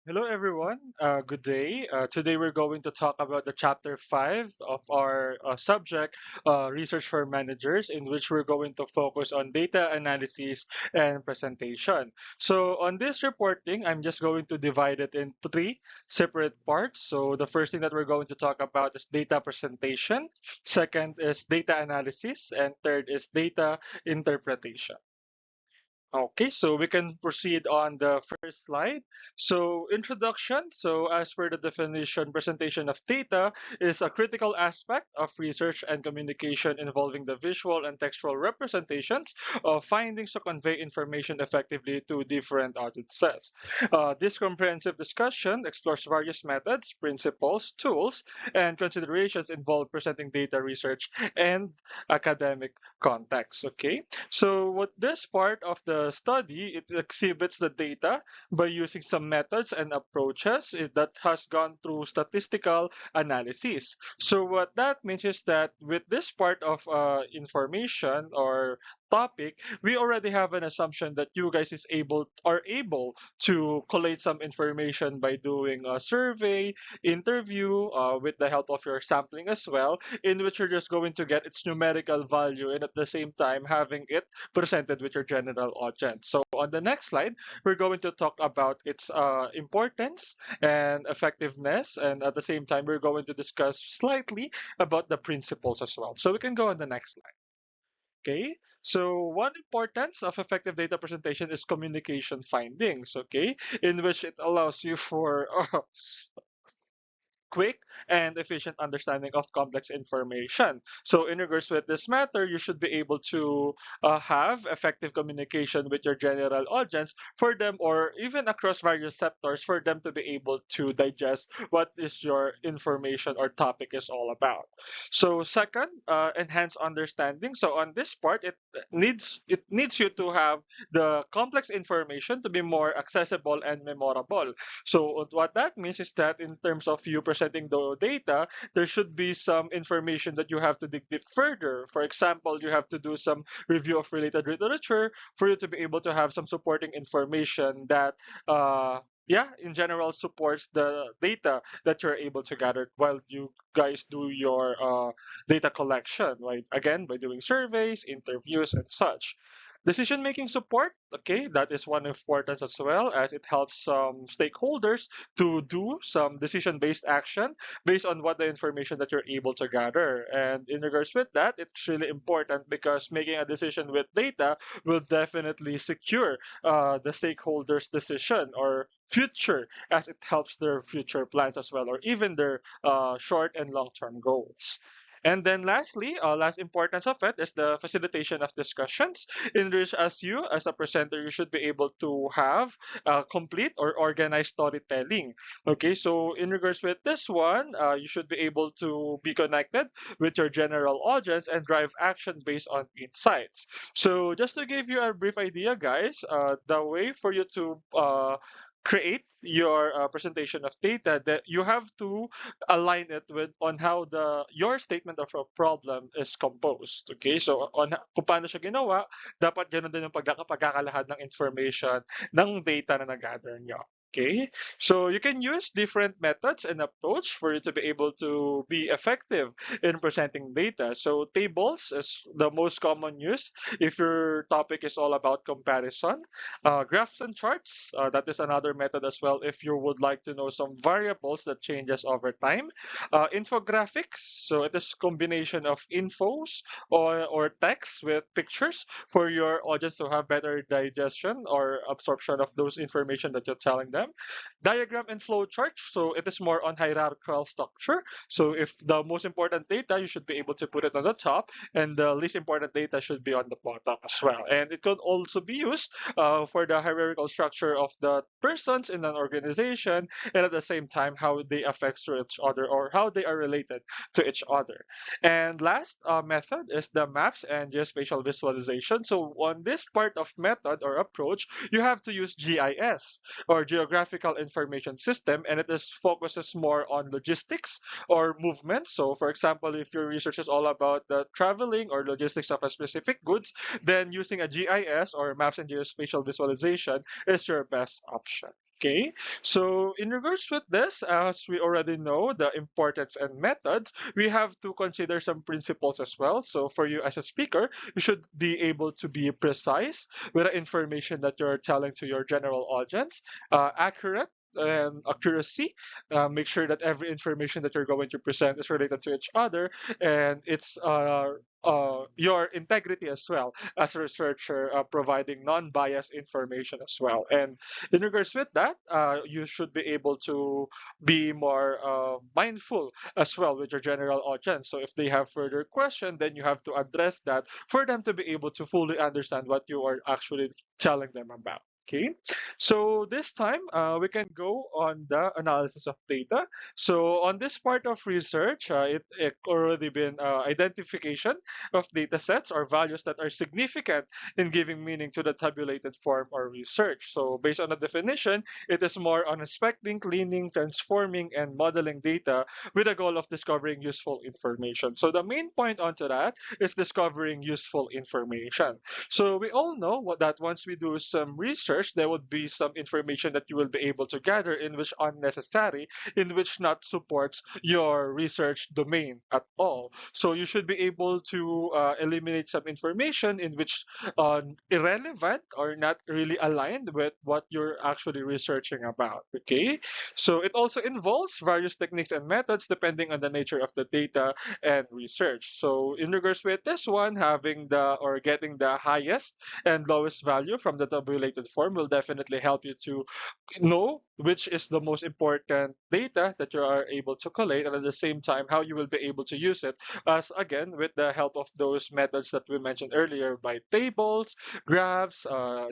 Hello, everyone. Good day. Today, we're going to talk about the chapter 5 of our subject, Research for Managers, in which we're going to focus on data analysis and presentation. So, on this reporting, I'm just going to divide it in three separate parts. So, the first thing that we're going to talk about is data presentation, second is data analysis, and third is data interpretation. Okay, so we can proceed on the first slide. So, introduction. So, as per the definition, presentation of data is a critical aspect of research and communication involving the visual and textual representations of findings to convey information effectively to different audiences. This comprehensive discussion explores various methods, principles, tools, and considerations involved presenting data research and academic context. Okay. So what this part of the study, it exhibits the data by using some methods and approaches that has gone through statistical analysis. So what that means is that with this part of information or topic, we already have an assumption that you guys are able to collate some information by doing a survey, interview, with the help of your sampling as well, in which you're just going to get its numerical value and at the same time having it presented with your general audience. So on the next slide, we're going to talk about its importance and effectiveness, and at the same time, we're going to discuss slightly about the principles as well. So we can go on the next slide. Okay. So one importance of effective data presentation is communication findings. Okay, in which it allows you for quick and efficient understanding of complex information. So, in regards with this matter, you should be able to have effective communication with your general audience for them, or even across various sectors, for them to be able to digest what is your information or topic is all about. So, second, enhance understanding. So, on this part, it needs you to have the complex information to be more accessible and memorable. So what that means is that in terms of you presenting the data, there should be some information that you have to dig deep further. For example, you have to do some review of related literature for you to be able to have some supporting information that yeah, in general supports the data that you're able to gather while you guys do your data collection, right? Again, by doing surveys, interviews, and such. Decision making support, okay, that is one importance as well, as it helps some stakeholders to do some decision based action based on what the information that you're able to gather. And in regards with that, it's really important because making a decision with data will definitely secure the stakeholders' decision or future, as it helps their future plans as well, or even their short and long term goals. And then lastly, last importance of it is the facilitation of discussions, in which as you, as a presenter, you should be able to have complete or organized storytelling. Okay, so in regards with this one, you should be able to be connected with your general audience and drive action based on insights. So just to give you a brief idea, guys, the way for you to create your presentation of data, that you have to align it with on how the your statement of a problem is composed. Okay, so on kung paano siya ginawa, dapat ganoon din yung pagkakalahad ng information ng data na nag-gather nyo. Okay, so you can use different methods and approach for you to be able to be effective in presenting data. So tables is the most common use if your topic is all about comparison. Graphs and charts, that is another method as well if you would like to know some variables that changes over time. Infographics, so it is combination of infos or text with pictures for your audience to have better digestion or absorption of those information that you're telling them. Diagram and flow chart, so it is more on hierarchical structure. So if the most important data, you should be able to put it on the top, and the least important data should be on the bottom as well. And it could also be used for the hierarchical structure of the persons in an organization, and at the same time how they affect to each other or how they are related to each other. And last method is the maps and geospatial visualization. So on this part of method or approach, you have to use GIS or Geographical Information System, and it is focuses more on logistics or movement. So for example, if your research is all about the traveling or logistics of a specific goods, then using a GIS or maps and geospatial visualization is your best option. Okay, so in regards with this, as we already know the importance and methods, we have to consider some principles as well. So for you as a speaker, you should be able to be precise with the information that you're telling to your general audience, accurate and accuracy. Make sure that every information that you're going to present is related to each other, and it's your integrity as well as a researcher, providing non-biased information as well. And in regards with that, you should be able to be more mindful as well with your general audience. So if they have further question, then you have to address that for them to be able to fully understand what you are actually telling them about. Okay, so this time we can go on the analysis of data. So on this part of research, it already been identification of data sets or values that are significant in giving meaning to the tabulated form or research. So based on the definition, it is more on inspecting, cleaning, transforming, and modeling data with the goal of discovering useful information. So the main point onto that is discovering useful information. So we all know that once we do some research, there would be some information that you will be able to gather in which unnecessary, in which not supports your research domain at all. So you should be able to eliminate some information in which irrelevant or not really aligned with what you're actually researching about. Okay, so it also involves various techniques and methods depending on the nature of the data and research. So in regards with this one, having the or getting the highest and lowest value from the tabulated form will definitely help you to know which is the most important data that you are able to collate, and at the same time how you will be able to use it, as again with the help of those methods that we mentioned earlier, by tables, graphs,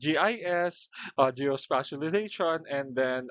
GIS, geospatialization, and then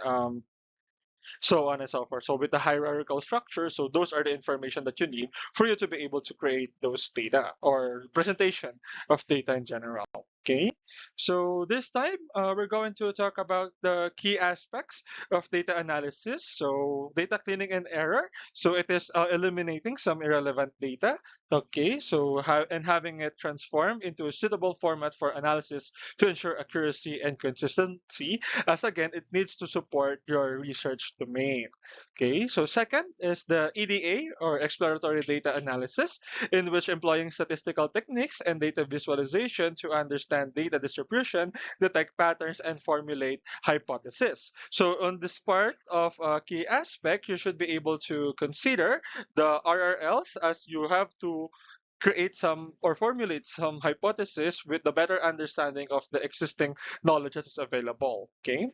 so on and so forth. So with the hierarchical structure, so those are the information that you need for you to be able to create those data or presentation of data in general. Okay, so this time we're going to talk about the key aspects of data analysis. So data cleaning and error. So it is eliminating some irrelevant data. Okay, so and having it transformed into a suitable format for analysis to ensure accuracy and consistency, as again, it needs to support your research domain. Okay, so second is the EDA or exploratory data analysis, in which employing statistical techniques and data visualization to understand data distribution, detect patterns, and formulate hypotheses. So on this part of key aspect, you should be able to consider the RRLs, as you have to create some or formulate some hypothesis with the better understanding of the existing knowledge that is available. Okay,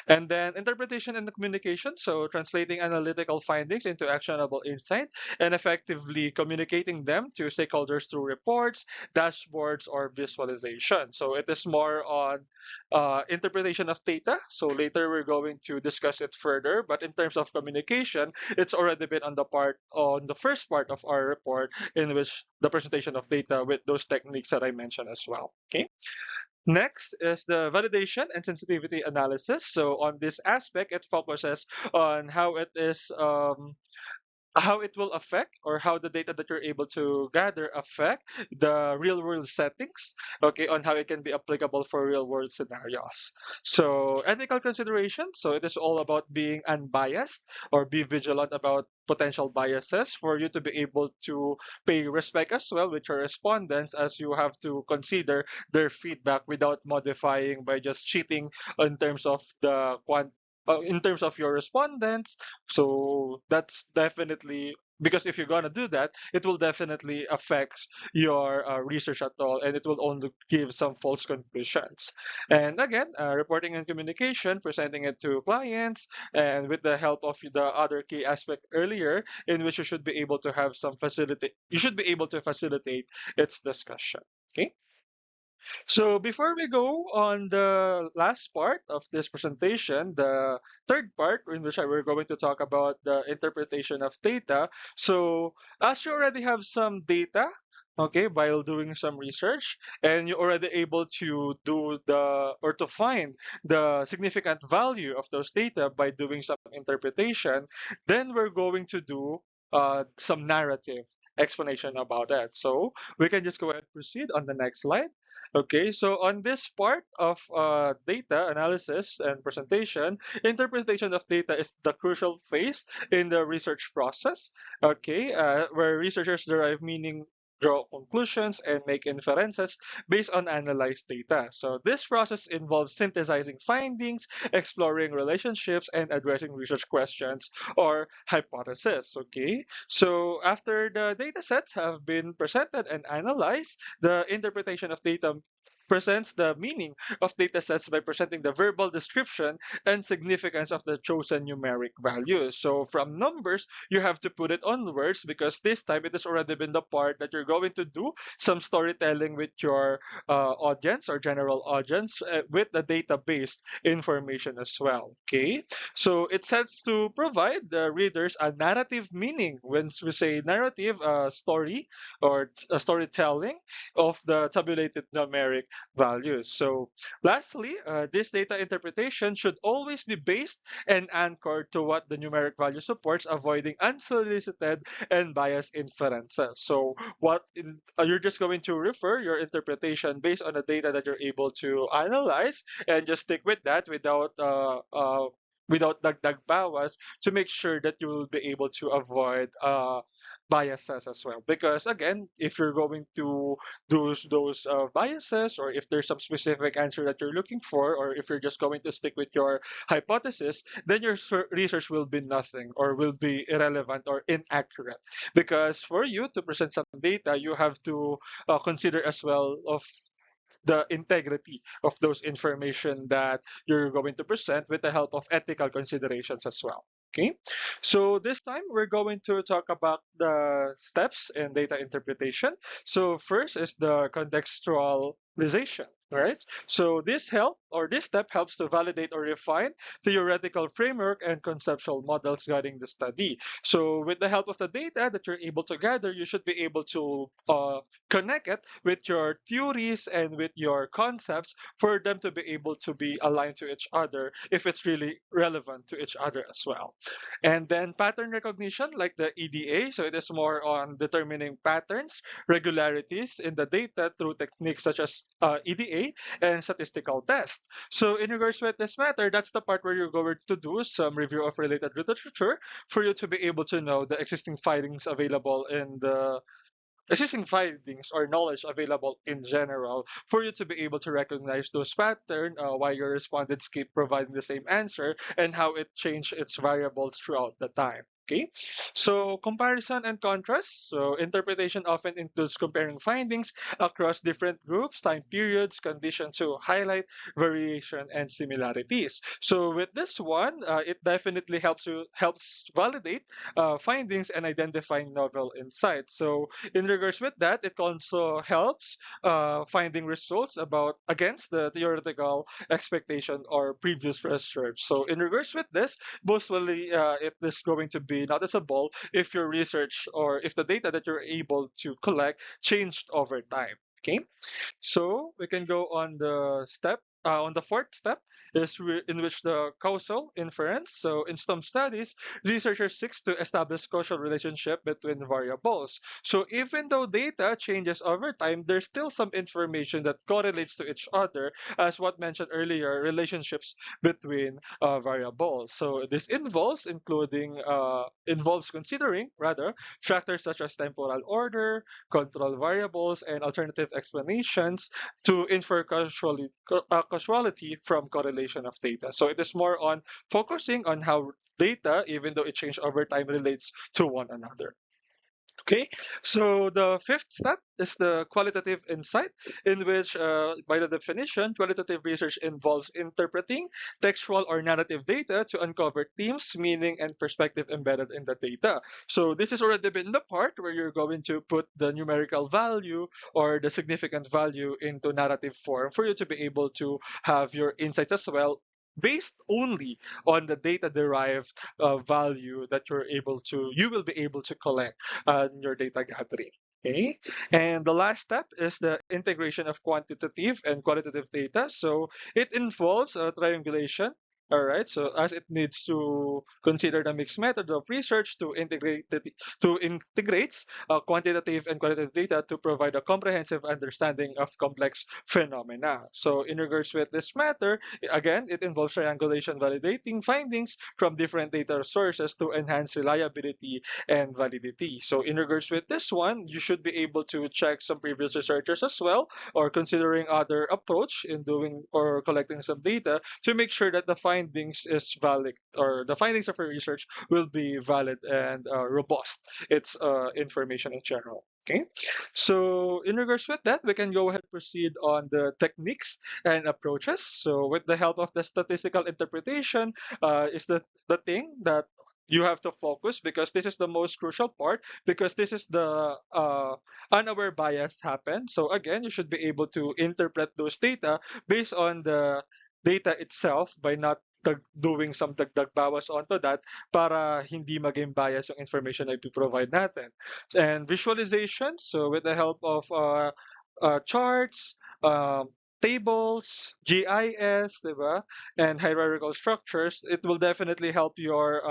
and then interpretation and communication, so translating analytical findings into actionable insight and effectively communicating them to stakeholders through reports, dashboards, or visualization. So it is more on interpretation of data. So later we're going to discuss it further, but in terms of communication, it's already been on the first part of our report, in which the presentation of data with those techniques that I mentioned as well. Okay. Next is the validation and sensitivity analysis. So on this aspect, it focuses on how it will affect, or how the data that you're able to gather affect the real world settings, okay, on how it can be applicable for real world scenarios. So ethical consideration, so it is all about being unbiased or be vigilant about potential biases for you to be able to pay respect as well with your respondents, as you have to consider their feedback without modifying by just cheating in terms of in terms of your respondents. So that's definitely, because if you're gonna do that, it will definitely affect your research at all, and it will only give some false conclusions. And again, reporting and communication, presenting it to clients, and with the help of the other key aspect earlier, in which you should be able to have some facilitate. You should be able to facilitate its discussion. Okay. So before we go on the last part of this presentation, the third part in which we're going to talk about the interpretation of data. So as you already have some data, okay, while doing some research, and you're already able to do the or to find the significant value of those data by doing some interpretation, then we're going to do some narrative explanation about that. So we can just go ahead and proceed on the next slide. Okay, so on this part of data analysis and presentation, interpretation of data is the crucial phase in the research process. Okay, where researchers derive meaning, draw conclusions, and make inferences based on analyzed data. So this process involves synthesizing findings, exploring relationships, and addressing research questions or hypotheses. Okay, so after the data sets have been presented and analyzed, the interpretation of data presents the meaning of data sets by presenting the verbal description and significance of the chosen numeric values. So from numbers, you have to put it on words because this time it has already been the part that you're going to do some storytelling with your audience or general audience with the database information as well. Okay, so it sets to provide the readers a narrative meaning. When we say narrative, story or storytelling of the tabulated numeric values. So, lastly, this data interpretation should always be based and anchored to what the numeric value supports, avoiding unsolicited and biased inferences. So, you're just going to refer your interpretation based on the data that you're able to analyze, and just stick with that without dagdag bawas to make sure that you will be able to avoid biases as well. Because again, if you're going to those biases, or if there's some specific answer that you're looking for, or if you're just going to stick with your hypothesis, then your research will be nothing or will be irrelevant or inaccurate. Because for you to present some data, you have to consider as well of the integrity of those information that you're going to present with the help of ethical considerations as well. Okay, so this time we're going to talk about the steps in data interpretation. So first is the contextualization, right? So this step helps to validate or refine theoretical framework and conceptual models guiding the study. So with the help of the data that you're able to gather, you should be able to connect it with your theories and with your concepts for them to be able to be aligned to each other if it's really relevant to each other as well. And then pattern recognition, like the EDA, so it is more on determining patterns, regularities in the data through techniques such as EDA and statistical tests. So in regards with this matter, that's the part where you're going to do some review of related literature for you to be able to know the existing findings or knowledge available in general for you to be able to recognize those patterns, why your respondents keep providing the same answer, and how it changed its variables throughout the time. Okay, so comparison and contrast. So interpretation often includes comparing findings across different groups, time periods, conditions to highlight variation and similarities. So with this one, it definitely helps validate findings and identify novel insights. So in regards with that, it also helps finding results about against the theoretical expectation or previous research. So in regards with this, mostly it is going to be noticeable if your research or if the data that you're able to collect changed over time. Okay, so we can go on the fourth step in which the causal inference. So in some studies, researchers seek to establish causal relationship between variables. So even though data changes over time, there's still some information that correlates to each other, as what mentioned earlier, relationships between variables. So this involves considering rather factors such as temporal order, control variables, and alternative explanations to infer causality from correlation of data. So it is more on focusing on how data, even though it changes over time, relates to one another. Okay, so the fifth step is the qualitative insight, in which, by the definition, qualitative research involves interpreting textual or narrative data to uncover themes, meaning, and perspective embedded in the data. So this has already been the part where you're going to put the numerical value or the significant value into narrative form for you to be able to have your insights as well based only on the data derived value that you will be able to collect your data gathering. Okay. And the last step is the integration of quantitative and qualitative data. So it involves triangulation All right, so as it needs to consider the mixed method of research to integrates quantitative and qualitative data to provide a comprehensive understanding of complex phenomena. So in regards with this matter, again, it involves triangulation, validating findings from different data sources to enhance reliability and validity. So in regards with this one, you should be able to check some previous researchers as well, or considering other approach in doing or collecting some data to make sure that the findings is valid, or the findings of your research will be valid and robust. It's information in general. Okay, so in regards with that, we can go ahead and proceed on the techniques and approaches. So with the help of the statistical interpretation, is the thing that you have to focus, because this is the most crucial part, because this is the unaware bias happen. So again, you should be able to interpret those data based on the data itself by not doing some dagdag bawas onto that para hindi maging bias yung information na ipiprovide natin. And visualization, so with the help of charts, tables, GIS, diba? And hierarchical structures, it will definitely help your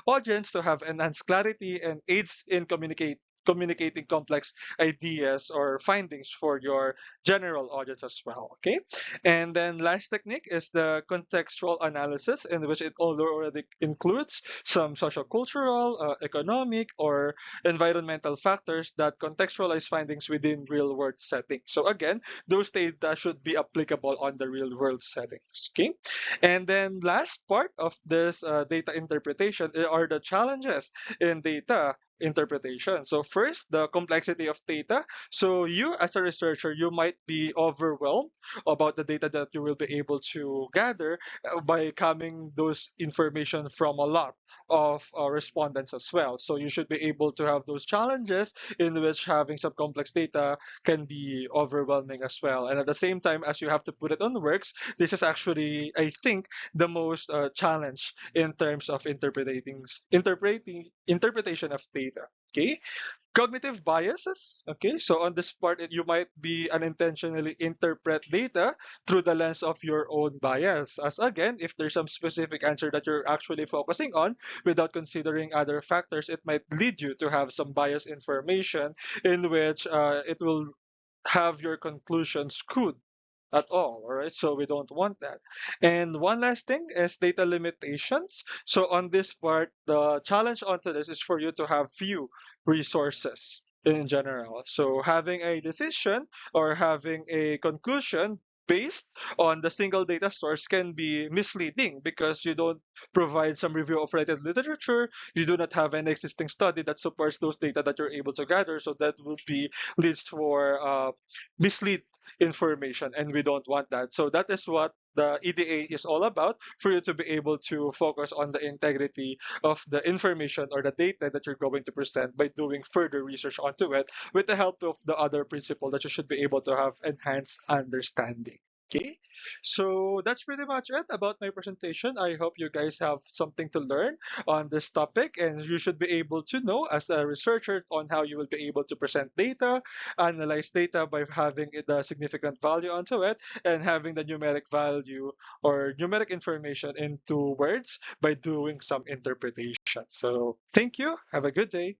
audience to have enhanced clarity and aids in communicating complex ideas or findings for your general audience as well. Okay, and then last technique is the contextual analysis, in which it already includes some social cultural, economic, or environmental factors that contextualize findings within real world settings. So again, those data should be applicable on the real world settings. Okay, and then last part of this data interpretation are the challenges in data interpretation. So first, the complexity of data. So you as a researcher, you might be overwhelmed about the data that you will be able to gather by coming those information from a lot of respondents as well. So you should be able to have those challenges in which having some complex data can be overwhelming as well. And at the same time, as you have to put it on works, this is actually, I think, the most challenge in terms of interpretation of data. Okay, cognitive biases. Okay, so on this part, you might be unintentionally interpret data through the lens of your own bias. As again, if there's some specific answer that you're actually focusing on without considering other factors, it might lead you to have some biased information in which it will have your conclusions skewed at all. All right, so we don't want that. And one last thing is data limitations. So on this part, the challenge onto this is for you to have few resources in general. So having a decision or having a conclusion based on the single data source can be misleading, because you don't provide some review of related literature, you do not have an existing study that supports those data that you're able to gather, so that will be leads for mislead information, and we don't want that. So that is what the EDA is all about, for you to be able to focus on the integrity of the information or the data that you're going to present by doing further research onto it with the help of the other principle that you should be able to have enhanced understanding. Okay, so that's pretty much it about my presentation. I hope you guys have something to learn on this topic, and you should be able to know as a researcher on how you will be able to present data, analyze data by having the significant value onto it, and having the numeric value or numeric information into words by doing some interpretation. So thank you. Have a good day.